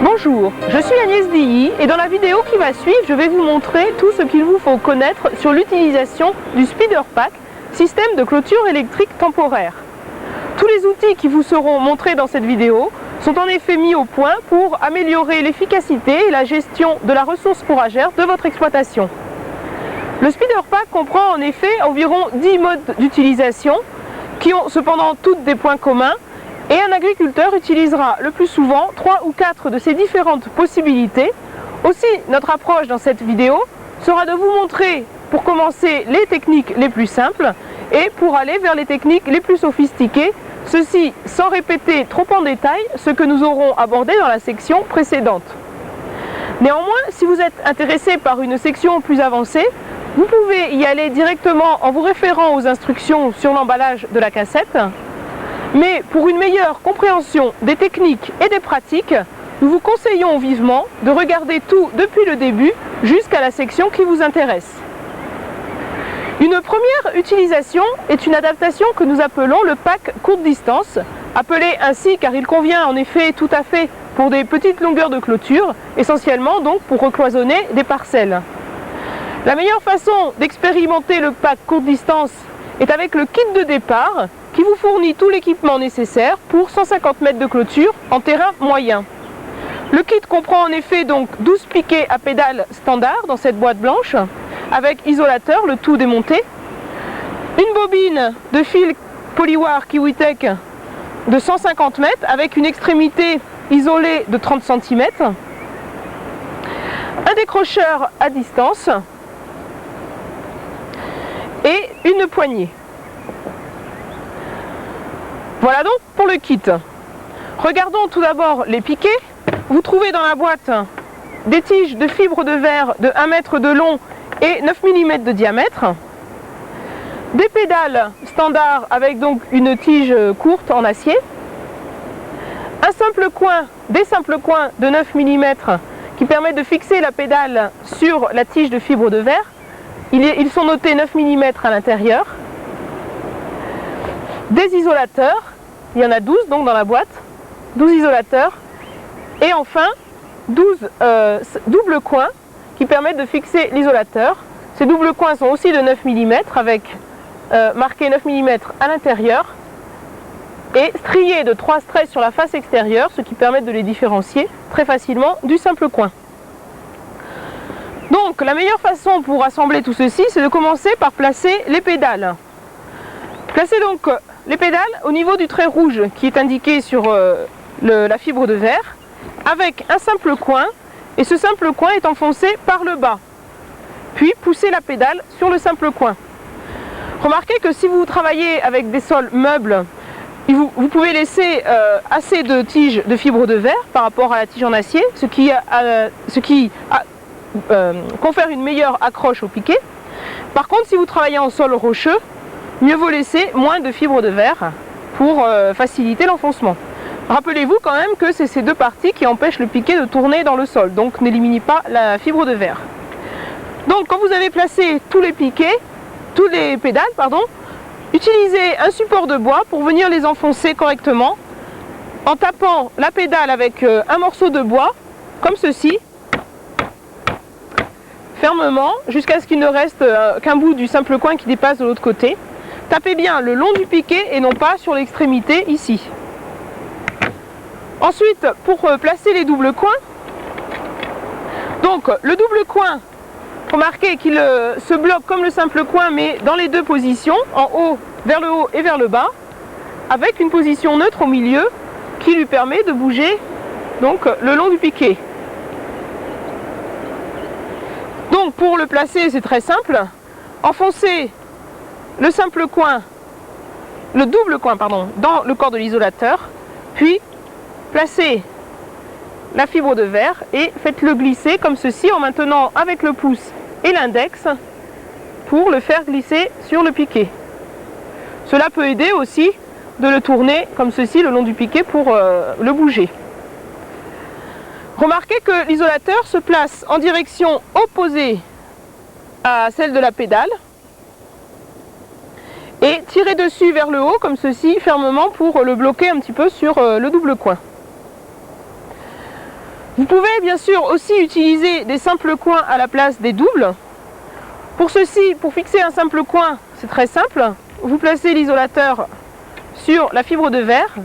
Bonjour, je suis Agnès Dilly et dans la vidéo qui va suivre, je vais vous montrer tout ce qu'il vous faut connaître sur l'utilisation du SpeederPack, système de clôture électrique temporaire. Tous les outils qui vous seront montrés dans cette vidéo sont en effet mis au point pour améliorer l'efficacité et la gestion de la ressource fourragère de votre exploitation. Le SpeederPack comprend en effet environ 10 modes d'utilisation qui ont cependant toutes des points communs. Et un agriculteur utilisera le plus souvent 3 ou 4 de ces différentes possibilités. Aussi, notre approche dans cette vidéo sera de vous montrer, pour commencer, les techniques les plus simples et pour aller vers les techniques les plus sophistiquées, ceci sans répéter trop en détail ce que nous aurons abordé dans la section précédente. Néanmoins, si vous êtes intéressé par une section plus avancée, vous pouvez y aller directement en vous référant aux instructions sur l'emballage de la cassette. Mais pour une meilleure compréhension des techniques et des pratiques, nous vous conseillons vivement de regarder tout depuis le début jusqu'à la section qui vous intéresse. Une première utilisation est une adaptation que nous appelons le pack courte distance, appelé ainsi car il convient en effet tout à fait pour des petites longueurs de clôture, essentiellement donc pour recloisonner des parcelles. La meilleure façon d'expérimenter le pack courte distance est avec le kit de départ, qui vous fournit tout l'équipement nécessaire pour 150 mètres de clôture en terrain moyen. Le kit comprend en effet donc 12 piquets à pédale standard dans cette boîte blanche, avec isolateur, le tout démonté, une bobine de fil Polywire Kiwitech de 150 mètres avec une extrémité isolée de 30 cm, un décrocheur à distance et une poignée. Voilà donc pour le kit. Regardons tout d'abord les piquets. Vous trouvez dans la boîte des tiges de fibre de verre de 1 mètre de long et 9 mm de diamètre. Des pédales standards avec donc une tige courte en acier. Un simple coin, des simples coins de 9 mm qui permettent de fixer la pédale sur la tige de fibre de verre. Ils sont notés 9 mm à l'intérieur. Des isolateurs, il y en a 12 donc dans la boîte, 12 isolateurs, et enfin 12 doubles coins qui permettent de fixer l'isolateur. Ces doubles coins sont aussi de 9 mm avec marqué 9 mm à l'intérieur et striés de 3 straits sur la face extérieure, ce qui permet de les différencier très facilement du simple coin. Donc la meilleure façon pour assembler tout ceci, c'est de commencer par placer les pédales. Placez donc les pédales au niveau du trait rouge qui est indiqué sur la fibre de verre avec un simple coin, et ce simple coin est enfoncé par le bas. Puis poussez la pédale sur le simple coin. Remarquez que si vous travaillez avec des sols meubles, vous pouvez laisser assez de tiges de fibre de verre par rapport à la tige en acier, ce qui confère une meilleure accroche au piquet. Par contre, si vous travaillez en sol rocheux, mieux vaut laisser moins de fibres de verre pour faciliter l'enfoncement. Rappelez-vous quand même que c'est ces deux parties qui empêchent le piquet de tourner dans le sol, donc n'éliminez pas la fibre de verre. Donc quand vous avez placé tous les piquets, tous les pédales, utilisez un support de bois pour venir les enfoncer correctement en tapant la pédale avec un morceau de bois, comme ceci, fermement, jusqu'à ce qu'il ne reste qu'un bout du simple coin qui dépasse de l'autre côté. Tapez bien le long du piquet et non pas sur l'extrémité ici. Ensuite, pour placer les doubles coins, donc le double coin, remarquez qu'il se bloque comme le simple coin mais dans les deux positions, en haut, vers le haut et vers le bas, avec une position neutre au milieu qui lui permet de bouger donc le long du piquet. Donc pour le placer, c'est très simple. Enfoncez le simple coin, le double coin dans le corps de l'isolateur, puis placez la fibre de verre et faites-le glisser comme ceci en maintenant avec le pouce et l'index pour le faire glisser sur le piquet. Cela peut aider aussi de le tourner comme ceci le long du piquet pour le bouger. Remarquez que l'isolateur se place en direction opposée à celle de la pédale et tirez dessus vers le haut comme ceci fermement pour le bloquer un petit peu sur le double coin. Vous pouvez bien sûr aussi utiliser des simples coins à la place des doubles. Pour ceci, pour fixer un simple coin, c'est très simple. Vous placez l'isolateur sur la fibre de verre,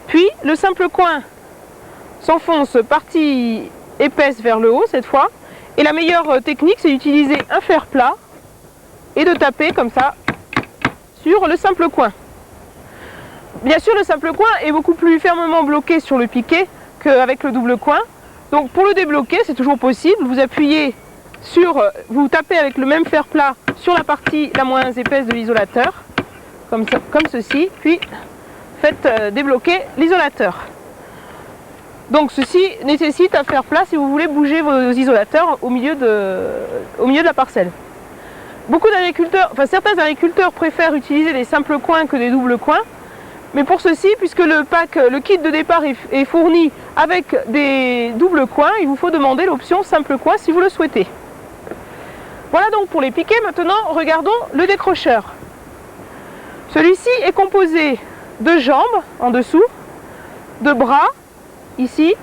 puis le simple coin s'enfonce partie épaisse vers le haut cette fois. Et la meilleure technique, c'est d'utiliser un fer plat et de taper comme ça sur le simple coin. Bien sûr, le simple coin est beaucoup plus fermement bloqué sur le piquet qu'avec le double coin. Donc pour le débloquer, c'est toujours possible. Vous appuyez sur, vous tapez avec le même fer plat sur la partie la moins épaisse de l'isolateur, comme ceci, puis faites débloquer l'isolateur. Donc ceci nécessite un fer plat si vous voulez bouger vos isolateurs au milieu de la parcelle. Beaucoup d'agriculteurs, enfin certains agriculteurs préfèrent utiliser des simples coins que des doubles coins. Mais pour ceci, puisque le kit de départ est fourni avec des doubles coins, il vous faut demander l'option simple coin si vous le souhaitez. Voilà donc pour les piquets. Maintenant, regardons le décrocheur. Celui-ci est composé de jambes en dessous, de bras, ici,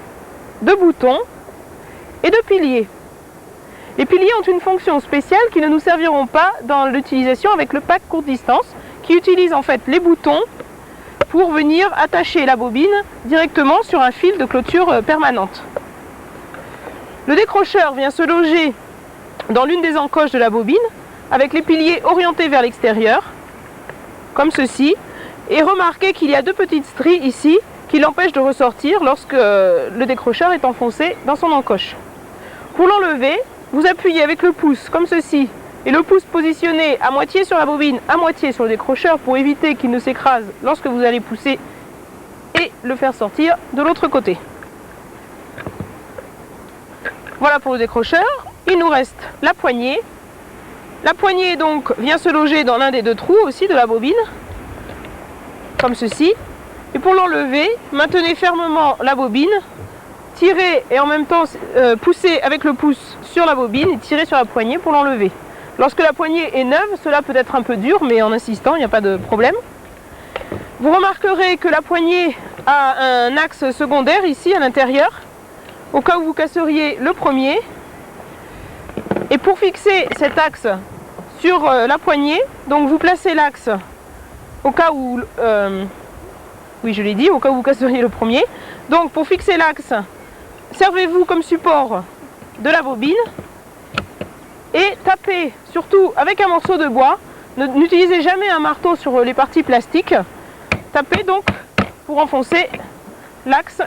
de boutons et de piliers. Les piliers ont une fonction spéciale qui ne nous serviront pas dans l'utilisation avec le pack courte distance, qui utilise en fait les boutons pour venir attacher la bobine directement sur un fil de clôture permanente. Le décrocheur vient se loger dans l'une des encoches de la bobine avec les piliers orientés vers l'extérieur, comme ceci, et remarquez qu'il y a deux petites stries ici qui l'empêchent de ressortir lorsque le décrocheur est enfoncé dans son encoche. Pour l'enlever, vous appuyez avec le pouce comme ceci, et le pouce positionné à moitié sur la bobine, à moitié sur le décrocheur pour éviter qu'il ne s'écrase lorsque vous allez pousser et le faire sortir de l'autre côté. Voilà pour le décrocheur. Il nous reste la poignée. La poignée donc vient se loger dans l'un des deux trous aussi de la bobine, comme ceci. Et pour l'enlever, maintenez fermement la bobine, tirez et en même temps poussez avec le pouce sur la bobine et tirez sur la poignée pour l'enlever. Lorsque la poignée est neuve, cela peut être un peu dur, mais en insistant, il n'y a pas de problème. Vous remarquerez que la poignée a un axe secondaire ici à l'intérieur, au cas où vous casseriez le premier. Et pour fixer cet axe sur la poignée, donc vous placez l'axe au cas où, oui je l'ai dit, au cas où vous casseriez le premier. Donc pour fixer l'axe, servez-vous comme support de la bobine et tapez surtout avec un morceau de bois. N'utilisez jamais un marteau sur les parties plastiques. Tapez donc pour enfoncer l'axe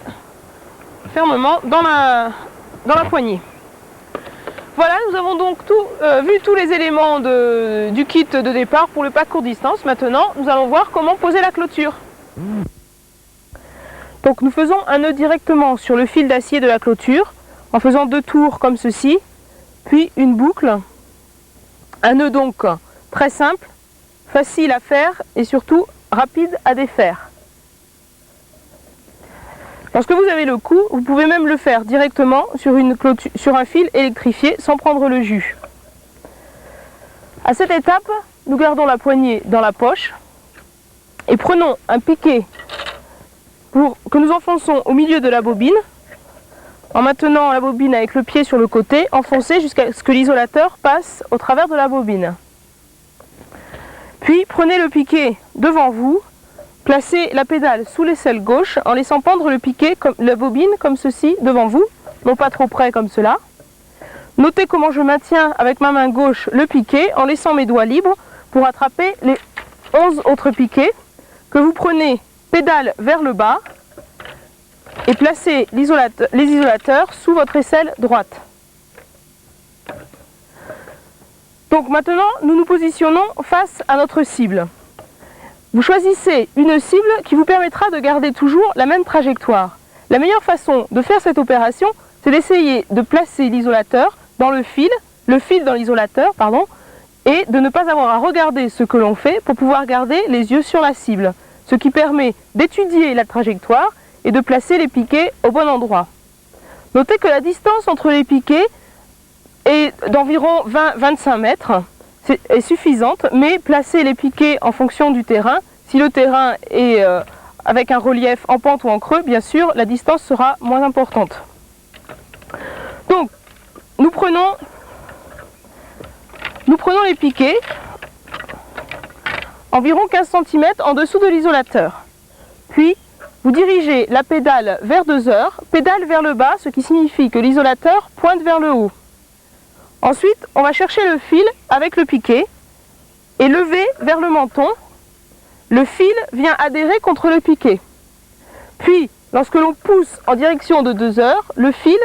fermement dans la poignée. Voilà, nous avons donc vu tous les éléments du kit de départ pour le pack courte distance. Maintenant, nous allons voir comment poser la clôture. Donc nous faisons un nœud directement sur le fil d'acier de la clôture en faisant 2 tours comme ceci, puis une boucle. Un nœud donc très simple, facile à faire et surtout rapide à défaire. Lorsque vous avez le coup, vous pouvez même le faire directement sur un fil électrifié sans prendre le jus. À cette étape, nous gardons la poignée dans la poche et prenons un piquet que nous enfonçons au milieu de la bobine en maintenant la bobine avec le pied sur le côté, enfoncé jusqu'à ce que l'isolateur passe au travers de la bobine. Puis prenez le piquet devant vous, placez la pédale sous l'aisselle gauche en laissant pendre le piquet, la bobine comme ceci devant vous, non pas trop près comme cela. Notez comment je maintiens avec ma main gauche le piquet en laissant mes doigts libres pour attraper les 11 autres piquets que vous prenez pédale vers le bas et placez les isolateurs sous votre aisselle droite. Donc maintenant, nous nous positionnons face à notre cible. Vous choisissez une cible qui vous permettra de garder toujours la même trajectoire. La meilleure façon de faire cette opération, c'est d'essayer de placer l'isolateur dans le fil dans l'isolateur, pardon, et de ne pas avoir à regarder ce que l'on fait pour pouvoir garder les yeux sur la cible, ce qui permet d'étudier la trajectoire et de placer les piquets au bon endroit. Notez que la distance entre les piquets est d'environ 20-25 mètres, est suffisante, mais placez les piquets en fonction du terrain. Si le terrain est avec un relief en pente ou en creux, bien sûr, la distance sera moins importante. nous prenons les piquets, environ 15 cm en dessous de l'isolateur. Puis, vous dirigez la pédale vers 2 heures, pédale vers le bas, ce qui signifie que l'isolateur pointe vers le haut. Ensuite, on va chercher le fil avec le piquet et lever vers le menton. Le fil vient adhérer contre le piquet. Puis, lorsque l'on pousse en direction de 2 heures, le fil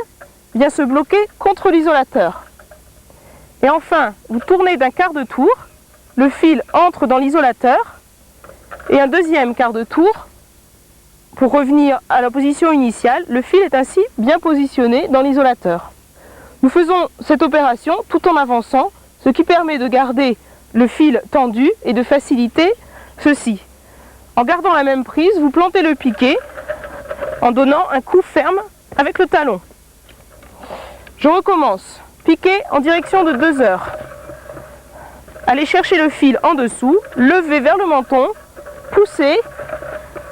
vient se bloquer contre l'isolateur. Et enfin, vous tournez d'un quart de tour, le fil entre dans l'isolateur et un deuxième quart de tour. Pour revenir à la position initiale, le fil est ainsi bien positionné dans l'isolateur. Nous faisons cette opération tout en avançant, ce qui permet de garder le fil tendu et de faciliter ceci. En gardant la même prise, vous plantez le piquet en donnant un coup ferme avec le talon. Je recommence. Piquet en direction de 2 heures. Allez chercher le fil en dessous, lever vers le menton, pousser,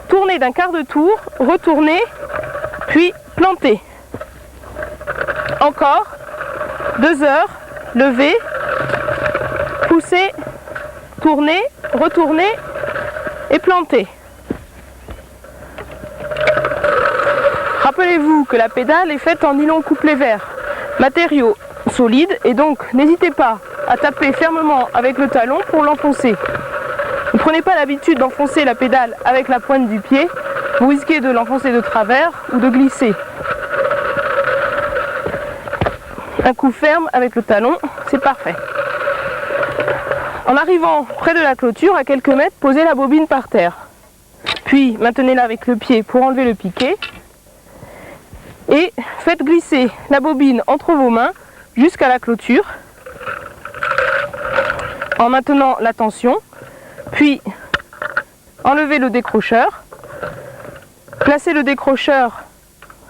tourner d'un quart de tour, retourner, puis planter. Encore, 2 heures, lever, pousser, tourner, retourner et planter. Rappelez-vous que la pédale est faite en nylon couplé vert, matériau solide, et donc n'hésitez pas à taper fermement avec le talon pour l'enfoncer. Ne prenez pas l'habitude d'enfoncer la pédale avec la pointe du pied, vous risquez de l'enfoncer de travers ou de glisser. Un coup ferme avec le talon, c'est parfait. En arrivant près de la clôture, à quelques mètres, posez la bobine par terre. Puis maintenez-la avec le pied pour enlever le piquet. Et faites glisser la bobine entre vos mains jusqu'à la clôture en maintenant la tension. Puis enlevez le décrocheur. Placez le décrocheur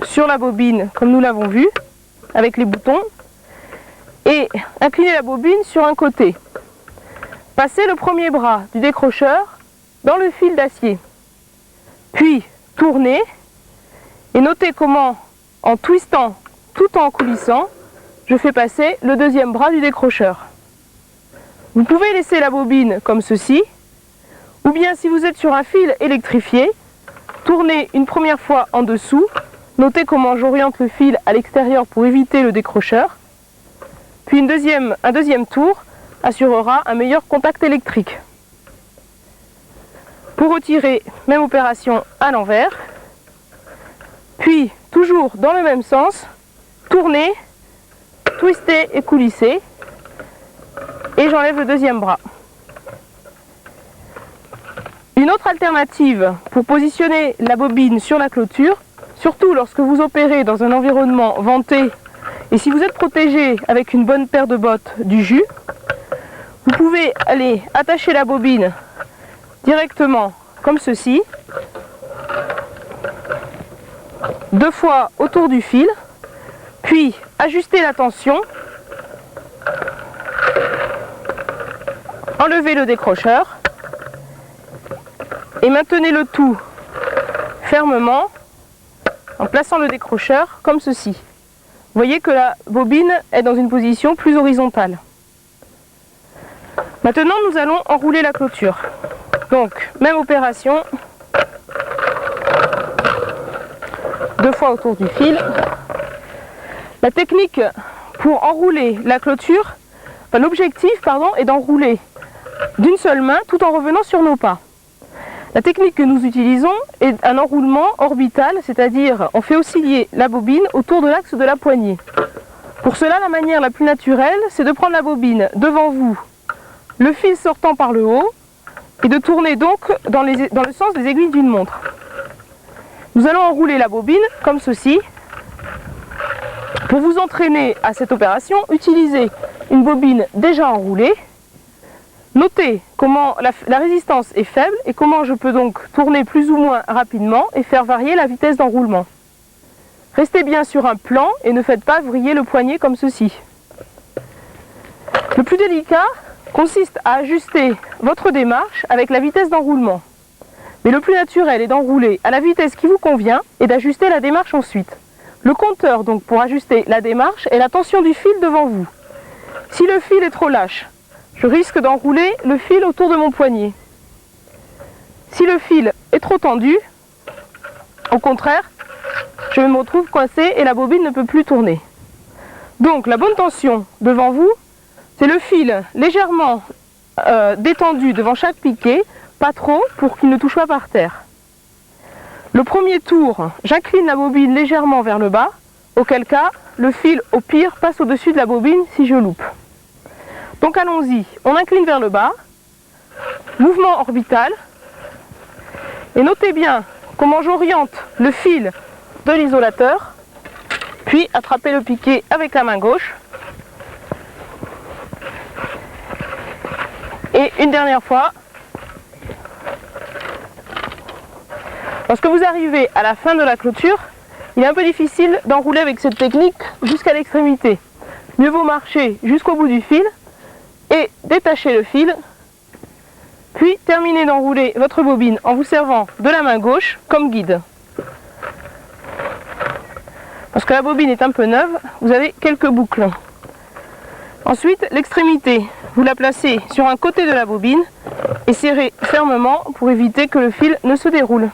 sur la bobine comme nous l'avons vu avec les boutons et inclinez la bobine sur un côté. Passez le premier bras du décrocheur dans le fil d'acier. Puis tournez et notez comment, en twistant tout en coulissant, je fais passer le deuxième bras du décrocheur. Vous pouvez laisser la bobine comme ceci, ou bien si vous êtes sur un fil électrifié, tournez une première fois en dessous, notez comment j'oriente le fil à l'extérieur pour éviter le décrocheur, puis un deuxième tour assurera un meilleur contact électrique. Pour retirer, même opération à l'envers, puis toujours dans le même sens, tournez, twistez et coulissez, et j'enlève le deuxième bras. Une autre alternative pour positionner la bobine sur la clôture, surtout lorsque vous opérez dans un environnement venté et si vous êtes protégé avec une bonne paire de bottes du jus, vous pouvez aller attacher la bobine directement comme ceci, 2 fois autour du fil, puis ajuster la tension, enlevez le décrocheur et maintenez le tout fermement en plaçant le décrocheur comme ceci. Vous voyez que la bobine est dans une position plus horizontale. Maintenant, nous allons enrouler la clôture. Donc, même opération, 2 fois autour du fil. La technique pour enrouler la clôture, l'objectif est d'enrouler d'une seule main tout en revenant sur nos pas. La technique que nous utilisons est un enroulement orbital, c'est-à-dire on fait osciller la bobine autour de l'axe de la poignée. Pour cela, la manière la plus naturelle, c'est de prendre la bobine devant vous, le fil sortant par le haut, et de tourner donc dans le sens des aiguilles d'une montre. Nous allons enrouler la bobine comme ceci. Pour vous entraîner à cette opération, utilisez une bobine déjà enroulée. Notez comment la résistance est faible et comment je peux donc tourner plus ou moins rapidement et faire varier la vitesse d'enroulement. Restez bien sur un plan et ne faites pas vriller le poignet comme ceci. Le plus délicat consiste à ajuster votre démarche avec la vitesse d'enroulement. Mais le plus naturel est d'enrouler à la vitesse qui vous convient et d'ajuster la démarche ensuite. Le compteur, donc, pour ajuster la démarche, est la tension du fil devant vous. Si le fil est trop lâche, je risque d'enrouler le fil autour de mon poignet. Si le fil est trop tendu, au contraire, je me retrouve coincé et la bobine ne peut plus tourner. Donc la bonne tension devant vous, c'est le fil légèrement détendu devant chaque piquet, pas trop pour qu'il ne touche pas par terre. Le premier tour, j'incline la bobine légèrement vers le bas, auquel cas le fil au pire passe au-dessus de la bobine si je loupe. Donc allons-y, on incline vers le bas, mouvement orbital, et notez bien comment j'oriente le fil de l'isolateur, puis attraper le piquet avec la main gauche. Et une dernière fois. Lorsque vous arrivez à la fin de la clôture, il est un peu difficile d'enrouler avec cette technique jusqu'à l'extrémité. Mieux vaut marcher jusqu'au bout du fil et détacher le fil, puis terminer d'enrouler votre bobine en vous servant de la main gauche comme guide. Parce que la bobine est un peu neuve, vous avez quelques boucles. Ensuite, l'extrémité, vous la placez sur un côté de la bobine et serrez fermement pour éviter que le fil ne se déroule.